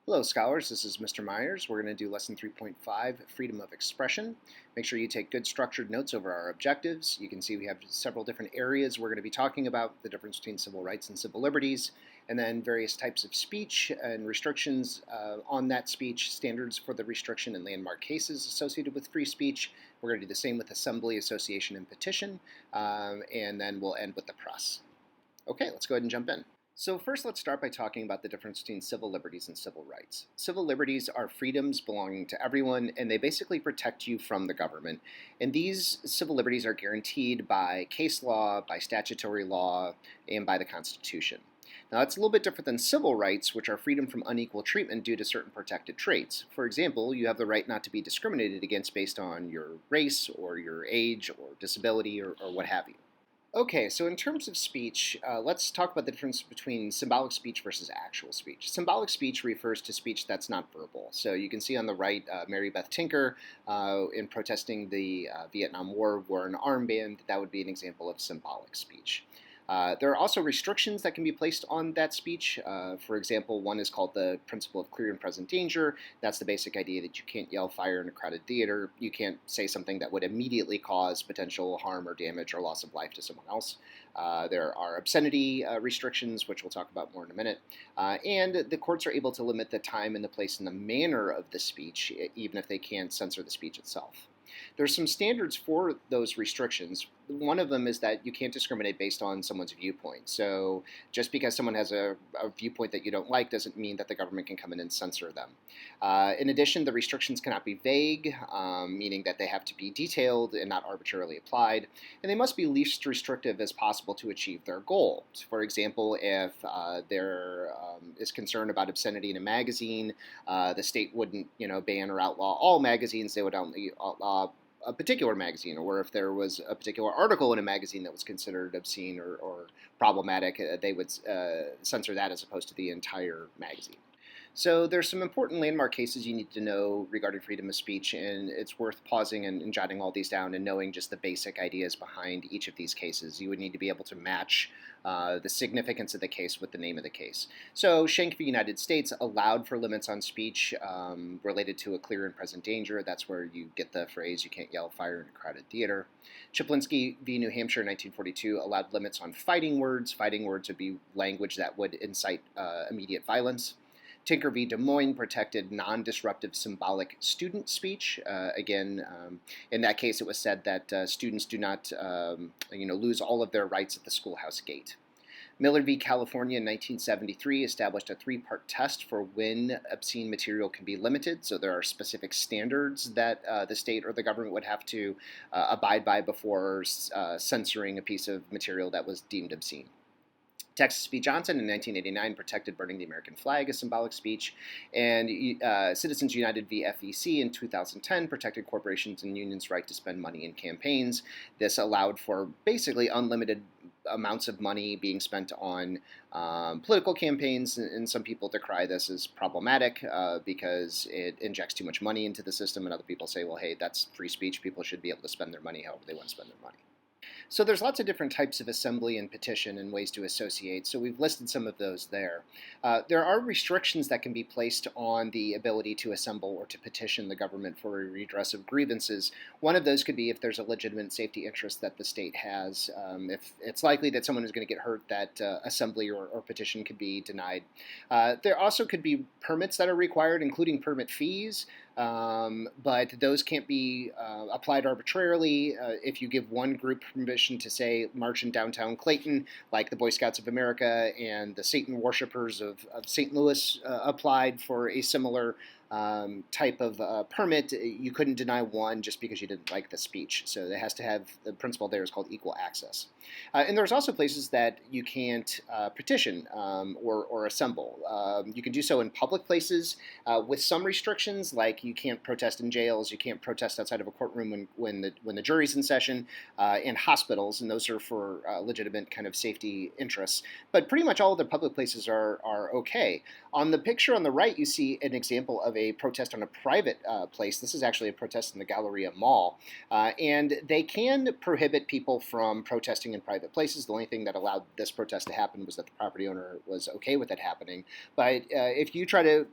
Hello, scholars. This is Mr. Myers. We're going to do lesson 3.5, Freedom of Expression. Make sure you take good structured notes over our objectives. You can see we have several different areas we're going to be talking about, the difference between civil rights and civil liberties, and then various types of speech and restrictions on that speech, standards for the restriction and landmark cases associated with free speech. We're going to do the same with assembly, association, and petition, and then we'll end with the press. Okay, let's go ahead and jump in. So first, let's start by talking about the difference between civil liberties and civil rights. Civil liberties are freedoms belonging to everyone, and they basically protect you from the government. And these civil liberties are guaranteed by case law, by statutory law, and by the Constitution. Now, that's a little bit different than civil rights, which are freedom from unequal treatment due to certain protected traits. For example, you have the right not to be discriminated against based on your race or your age or disability or what have you. Okay, so in terms of speech, let's talk about the difference between symbolic speech versus actual speech. Symbolic speech refers to speech that's not verbal. So you can see on the right, Mary Beth Tinker, in protesting the Vietnam War, wore an armband. That would be an example of symbolic speech. There are also restrictions that can be placed on that speech. For example, one is called the principle of clear and present danger. That's the basic idea that you can't yell fire in a crowded theater. You can't say something that would immediately cause potential harm or damage or loss of life to someone else. There are obscenity restrictions, which we'll talk about more in a minute. And the courts are able to limit the time and the place and the manner of the speech, even if they can't censor the speech itself. There's some standards for those restrictions. One of them is that you can't discriminate based on someone's viewpoint. So just because someone has a viewpoint that you don't like doesn't mean that the government can come in and censor them. In addition, the restrictions cannot be vague, meaning that they have to be detailed and not arbitrarily applied. And they must be least restrictive as possible to achieve their goal. For example, if there is concern about obscenity in a magazine, the state wouldn't, ban or outlaw all magazines. They would only outlaw a particular magazine, or if there was a particular article in a magazine that was considered obscene or problematic, they would censor that as opposed to the entire magazine. So there's some important landmark cases you need to know regarding freedom of speech, and it's worth pausing and jotting all these down and knowing just the basic ideas behind each of these cases. You would need to be able to match the significance of the case with the name of the case. So Schenck v. United States allowed for limits on speech related to a clear and present danger. That's where you get the phrase, you can't yell fire in a crowded theater. Chaplinsky v. New Hampshire in 1942 allowed limits on fighting words. Fighting words would be language that would incite immediate violence. Tinker v. Des Moines protected non-disruptive symbolic student speech. In that case, it was said that students do not, lose all of their rights at the schoolhouse gate. Miller v. California in 1973 established a three-part test for when obscene material can be limited. So there are specific standards that the state or the government would have to abide by before censoring a piece of material that was deemed obscene. Texas v. Johnson in 1989 protected burning the American flag as symbolic speech, and Citizens United v. FEC in 2010 protected corporations and unions' right to spend money in campaigns. This allowed for basically unlimited amounts of money being spent on political campaigns, and some people decry this as problematic because it injects too much money into the system, and other people say, well, hey, that's free speech. People should be able to spend their money however they want to spend their money. So there's lots of different types of assembly and petition and ways to associate, so we've listed some of those there. There are restrictions that can be placed on the ability to assemble or to petition the government for a redress of grievances. One of those could be if there's a legitimate safety interest that the state has. If it's likely that someone is going to get hurt, that assembly or petition could be denied. There also could be permits that are required, including permit fees. But those can't be applied arbitrarily. If you give one group permission to, say, march in downtown Clayton, like the Boy Scouts of America and the Satan Worshippers of St. Louis applied for a similar type of permit, you couldn't deny one just because you didn't like the speech. So it has to have, the principle there is called equal access. And there's also places that you can't petition or assemble. You can do so in public places with some restrictions, like you can't protest in jails, you can't protest outside of a courtroom when the jury's in session, and hospitals, and those are for legitimate kind of safety interests. But pretty much all of the public places are okay. On the picture on the right, you see an example of a protest on a private place. This is actually a protest in the Galleria Mall. And they can prohibit people from protesting in private places. The only thing that allowed this protest to happen was that the property owner was okay with it happening. But if you try to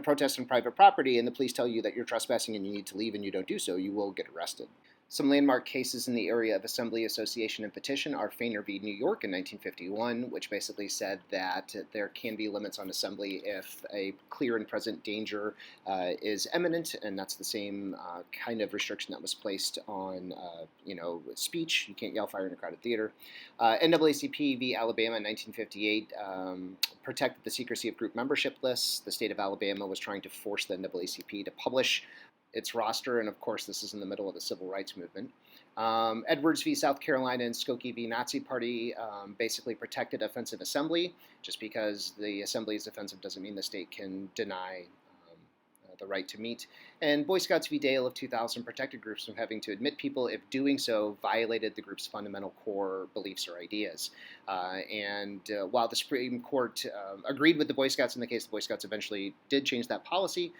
protest on private property and the police tell you that you're trespassing and you need to leave and you don't do so, you will get arrested. Some landmark cases in the area of assembly, association, and petition are Feiner v. New York in 1951, which basically said that there can be limits on assembly if a clear and present danger is imminent, and that's the same kind of restriction that was placed on, speech. You can't yell fire in a crowded theater. NAACP v. Alabama in 1958 protected the secrecy of group membership lists. The state of Alabama was trying to force the NAACP to publish its roster, and of course this is in the middle of the civil rights movement. Edwards v. South Carolina and Skokie v. Nazi Party basically protected offensive assembly. Just because the assembly is offensive doesn't mean the state can deny the right to meet. And Boy Scouts v. Dale of 2000 protected groups from having to admit people if doing so violated the group's fundamental core beliefs or ideas. While the Supreme Court agreed with the Boy Scouts in the case, the Boy Scouts eventually did change that policy,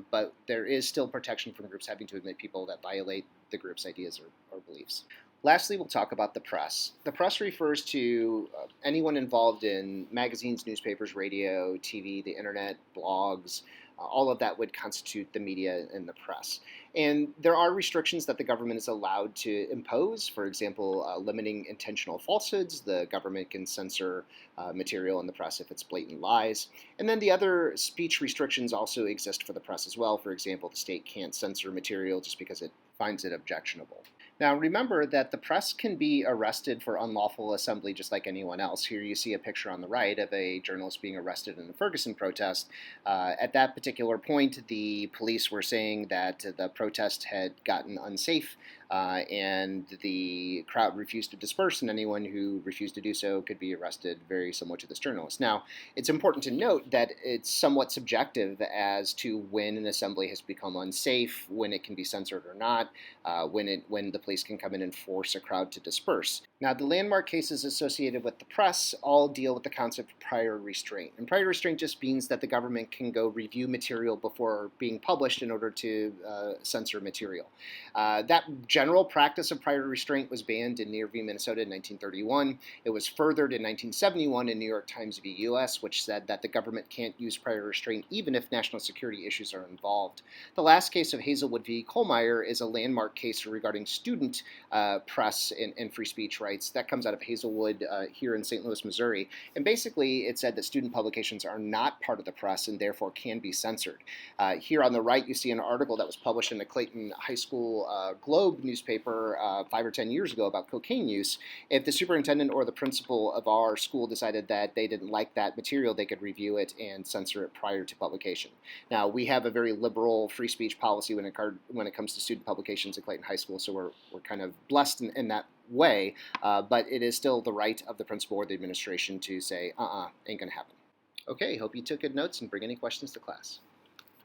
but there is still protection from groups having to admit people that violate the group's ideas or beliefs. Lastly, we'll talk about the press. The press refers to anyone involved in magazines, newspapers, radio, TV, the internet, blogs. All of that would constitute the media and the press. And there are restrictions that the government is allowed to impose. For example, limiting intentional falsehoods. The government can censor material in the press if it's blatant lies. And then the other speech restrictions also exist for the press as well. For example, the state can't censor material just because it finds it objectionable. Now remember that the press can be arrested for unlawful assembly just like anyone else. Here you see a picture on the right of a journalist being arrested in the Ferguson protest. At that particular point, the police were saying that the protest had gotten unsafe and the crowd refused to disperse, and anyone who refused to do so could be arrested, very similar to this journalist. Now, it's important to note that it's somewhat subjective as to when an assembly has become unsafe, when it can be censored or not, when the police can come in and force a crowd to disperse. Now, the landmark cases associated with the press all deal with the concept of prior restraint. And prior restraint just means that the government can go review material before being published in order to censor material. That general practice of prior restraint was banned in Neer v. Minnesota in 1931. It was furthered in 1971 in New York Times v. U.S., which said that the government can't use prior restraint even if national security issues are involved. The last case of Hazelwood v. Kohlmeyer is a landmark case regarding student press and free speech rights. That comes out of Hazelwood here in St. Louis, Missouri. And basically it said that student publications are not part of the press and therefore can be censored. Here on the right you see an article that was published in the Clayton High School Globe newspaper 5 or 10 years ago about cocaine use. If the superintendent or the principal of our school decided that they didn't like that material, they could review it and censor it prior to publication. Now, we have a very liberal free speech policy when it comes to student publications at Clayton High School, so we're kind of blessed in that way, but it is still the right of the principal or the administration to say, ain't gonna happen. Okay, hope you took good notes and bring any questions to class.